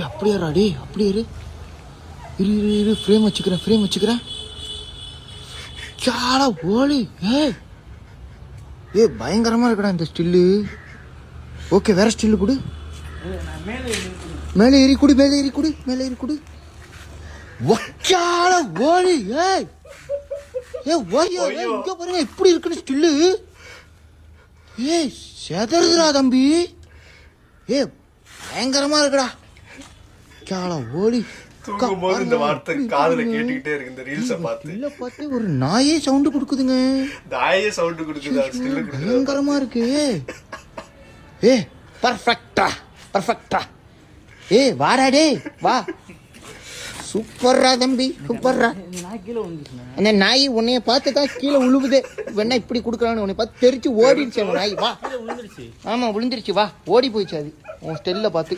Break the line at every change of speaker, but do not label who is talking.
அப்படியாடா டே, அப்படியே இரு இரு இரு இரு ஃப்ரேம் வச்சுக்கிறேன். சாடா ஓலி. பயங்கரமா இருக்கடா இந்த ஸ்டில்லு. ஓகே, வேற ஸ்டில்லு கொடு. மேலே ஏறி குடு. வச்சாடா ஓலி. இங்க பாருங்க இப்படி இருக்குன்னு ஸ்டில்லு. செதறுதுடா தம்பி. பயங்கரமா இருக்குடா. சாடா ஓலி.
இந்த வார்த்தை காதுல கேட்டுக்கிட்டே இருக்கு. இந்த ரீல்ஸ பார்த்து
ஒரு நாயே சவுண்ட் கொடுக்குதுங்க.
நாயே சவுண்ட் கொடுக்குதா?
பயங்கரமா இருக்கு. பர்ஃபெக்டா. வாடா டே வா. சூப்பர்ரா தம்பி, சூப்பர்ரா. அந்த நாய் உன்னைய பார்த்து தான் கீழே உழுவுதே. வேணா இப்படி கொடுக்குறான்னு உன்னை பார்த்து தெரிச்சு ஓடிடுச்சு அந்த நாய். வா. ஆமா விழுந்துருச்சு. வா, ஓடி போயிடுச்சு அது உன் ஸ்டெல்ல பார்த்து.